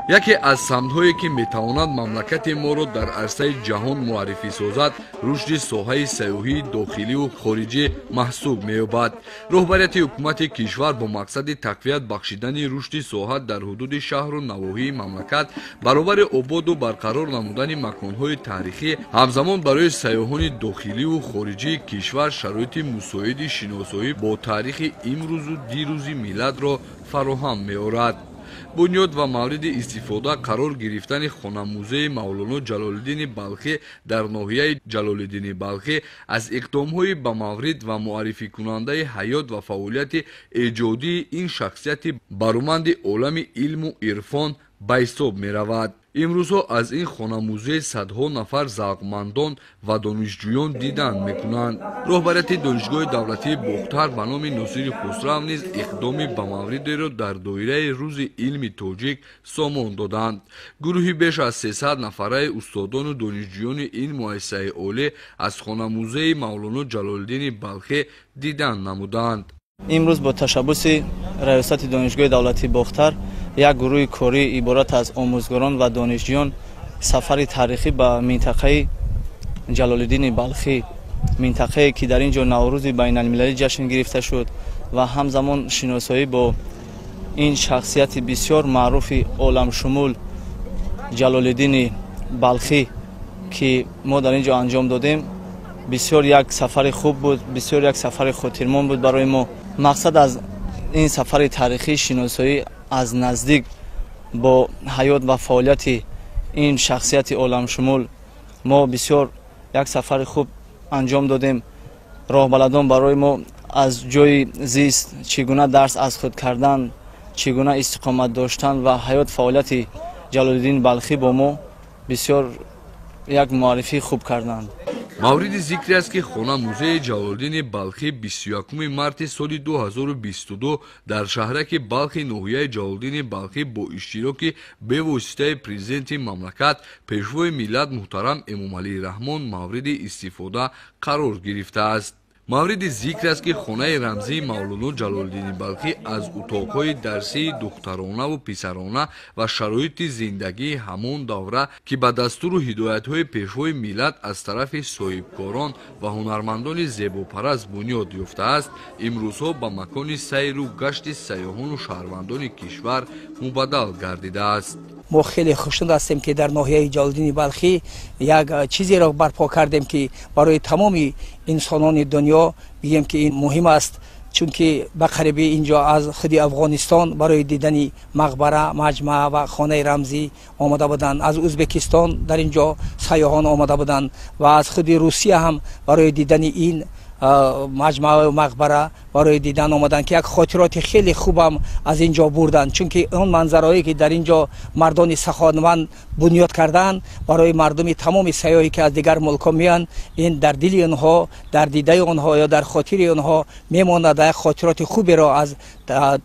яке аз самтҳое ки метавонад мамлакати моро дар арсаи ҷаҳон муаррифӣ созад рушди соҳаи сайёҳии дохиливу хориҷӣ маҳсуб меёбад. роҳбарияти ҳукумати кишвар бо мақсади тақвият бахшидани рушди соҳа дар ҳудуди шаҳру навоҳии мамлакат баробари ободу барқарор намудани маконҳои таърихӣ ҳамзамон барои сайёҳони дохиливу хориҷии кишвар шароити мусоиди шиносоӣ бо таърихи имрӯзу дирӯзи миллатро фароҳам меорад. бунёд ва мавриди истифода қарор гирифтани хона-музеи Мавлоно Ҷалолиддини Балхӣ дар ноҳияи Ҷалолиддини Балхӣ аз иқдомҳои ба маврид ва муаррификунандаи ҳаёт ва фаъолияти эҷодии ин шахсияти баруманди олами илму ирфон ба ҳисоб меравад. имрӯзҳо аз ин хона-музей садҳо нафар завқмандон ва донишҷӯён дидан мекунанд. роҳбарияти донишгоҳи давлатии Бохтар ба номи Носири Хусрав низ иқдоми ба мавридеро дар доираи Рӯзи илми тоҷик сомон доданд. гурӯҳи беш аз 300 нафараи устодону донишҷӯёни ин муассисаи олӣ аз хона-музеи Мавлоно Ҷалолиддини Балхӣ дидан намуданд. имрӯз бо ташаббуси раёсати донишгоҳи давлатии Бохтар як гурӯҳи корӣ иборат аз омӯзгорон ва донишҷӯён сафари таърихӣ ба минтақаи Ҷалолиддини Балхӣ, минтақае ки дар ин ҷо наврӯзи байналмилалӣ ҷашн гирифта шуд ва ҳамзамон шиносоӣ бо ин шахсияти бисёр маъруфи оламшумул Ҷалолиддини Балхӣ ки мо дар ин ҷо анҷом додем, бисёр як сафари хуб буд, бисёр як сафари хотирмон буд барои мо. мақсад аз ин сафари таърихӣ шиносоӣ аз наздик бо ҳаёт ва фаъолияти ин шахсияти оламшумул мо бисёр як сафари хуб анҷом додем. роҳбаландон барои мо аз ҷои зист чӣ гуна дарс аз худ кардан, чӣ гуна истиқомат доштан ва ҳаёт фаъолияти Ҷалолиддини Балхӣ бо мо бисёр як муаррифии хуб карданд. мавриди зикре аст ки хона-музеи Ҷалолиддини Балхӣ 21 марти соли 2022 дар шаҳраки Балхи ноҳияи Ҷалолиддини Балхӣ бо иштироки бевоситаи президенти мамлакат пешвои миллат муҳтарам Эмомалии Раҳмон мавриди истифода қарор гирифтааст. мавриди зикр аст ки хонаи рамзии Мавлоно Ҷалолиддини Балхӣ аз утоқҳои дарсии духтаронаву писарона ва шароити зиндагии ҳамон давра ки ба дастуру ҳидоятҳои пешвои миллат аз тарафи соҳибкорон ва ҳунармандони зебопараст бунёд ёфтааст, имрӯзҳо ба макони сайру гашти сайёҳону шаҳрвандони кишвар мубаддал гардидааст. мо хеле хушнуд ҳастем ки дар ноҳияи Ҷалолиддини Балхӣ як чизеро барпо кардем ки барои тамоми инсонони дунё бигем ки ин муҳим аст, чунки ба қариби инҷо аз худи Афғонистон барои дидани мақбара, маҷмӯа ва хонаи рамзӣ омада буданд. аз Ӯзбекистон дар инҷо сайёҳон омада буданд ва аз худи Русия ҳам барои дидани ин маҷмӯа мақбара барои дидан омаданд ки як хотироти хеле хубам аз инҷо бурданд, чунки он манзараое ки дар инҷо мардони саховатманд бунёд карданд барои мардуми тамоми сайёҳе ки аз дигар мулкҳо меянд, ин дар дили онҳо, дар дидаи онҳо ё дар хотири онҳо мемонад ва як хотироти хуберо аз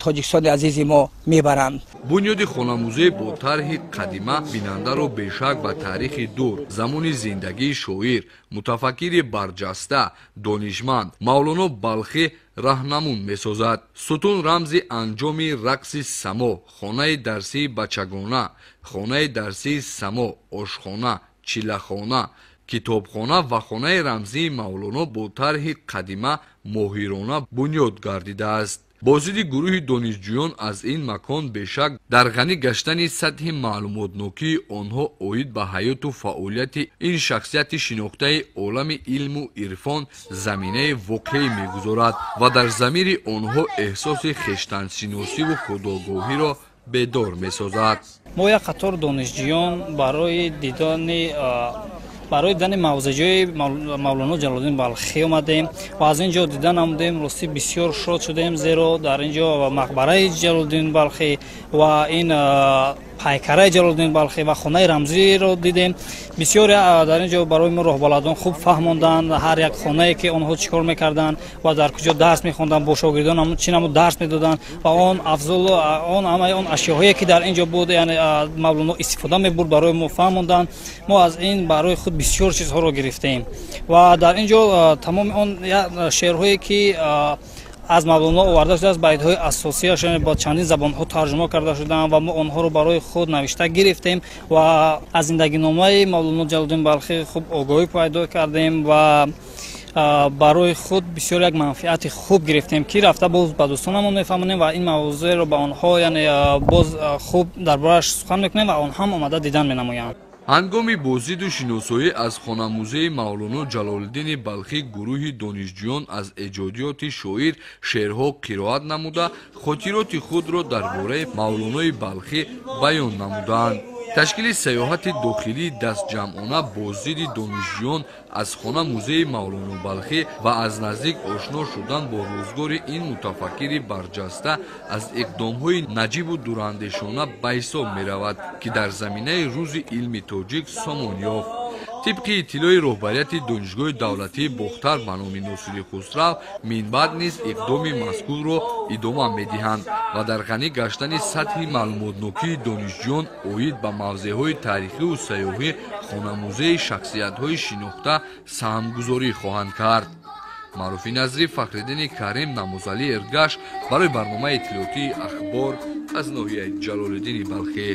тоҷикистони азизи мо мебаранд. бунёди хона-музей бо тарҳи қадима бинандаро бешак ба таърихи дур, замони зиндагии шоир, мутафаккири барҷаста, донишманд Мавлоно Балхӣ раҳнамун месозад. сутун рамзи анҷоми рақси само, хонаи дарсии бачагона, хонаи дарсии само, ошхона, чилахона, китобхона ва хонаи рамзии Мавлоно бо тарҳи қадима моҳирона бунёд гардидааст. бозиди гурӯҳи донишҷӯён аз ин макон бешак дар ғанӣ гаштани сатҳи маълумотнокии онҳо оид ба ҳаёту фаъолияти ин шахсияти шинохтаи олами илму ирфон заминаи воқеӣ мегузорад ва дар замири онҳо эҳсоси хештансиносиву худогоҳиро бедор месозад. мо як қатор донишҷӯён барои дидани мавзеҷои Мавлоно Ҷалолиддини Балхӣ омадем ва аз ин ҷо дидан намудем. ростӣ бисёр шод шудем, зеро дар ин ҷо мақбараи Ҷалолиддини Балхӣ ва ин пайкараи Ҷалолиддини Балхӣ ва хонаи рамзиро дидем. бисёр дар ин ҷо барои мо роҳбаландон хуб фаҳмонданд ҳар як хонае ки онҳо чӣ кор мекарданд ва дар куҷо дарс мехонданд, бо шогирдон чӣ намуд дарс медоданд ва он афзолу он ашёҳое ки дар ин ҷо буд, яъне Мавлоно истифода мебурд, барои мо фаҳмонданд. мо аз ин барои худ бисёр чизҳоро гирифтем ва дар ин ҷо тамоми он шеърҳое ки аз мавлоно оварда шудааст байтҳои асосияшон бо чандин забонҳо тарҷумо карда шудаанд ва мо онҳоро барои худ навишта гирифтем ва аз зиндагиномаи мавлоно ҷалолиддин балхӣ хуб огоҳӣ пайдо кардем ва барои худ бисёр як манфиати хуб гирифтем ки рафта боз ба дӯстонамон мефаҳмонем ва ин мавзӯъеро ба онҳо яъне боз хуб дар борааш сухан мекунем ва онҳо ҳам омада дидан менамоянд. ҳангоми бозиду шиносоӣ аз хонамузеи мавлоно ҷалолиддини балхӣ гурӯҳи донишҷӯён аз эҷодиёти шоир шеърҳо қироат намуда хотироти худро дар бораи мавлонои балхӣ баён намуданд. ташкили сайёҳати дохилӣ дастҷамъона бо зидди донишҷӯён аз хона музеи мавлоно балхӣ ва аз наздик ошно шудан бо рӯзгори ин мутафаккири барҷаста аз иқдомҳои наҷибу дурандешона ба ҳисоб меравад ки дар заминаи рӯзи илми тоҷик сомон ёфт. тибқи иттилои роҳбарияти донишгоҳи давлатии бохтар ба номи носири хусрав минбаъд низ иқдоми мазкурро идома медиҳанд ва дар ғанӣ гаштани сатҳи маълумотнокии донишҷӯён оид ба мавзеъҳои таърихиву сайёҳӣ хонамузеи шахсиятҳои шинохта саҳмгузорӣ хоҳанд кард. маъруфи назрӣ, фахриддини карим, намозали эргаш барои барномаи иттилоотии ахбор аз ноҳияи ҷалолиддини балхӣ.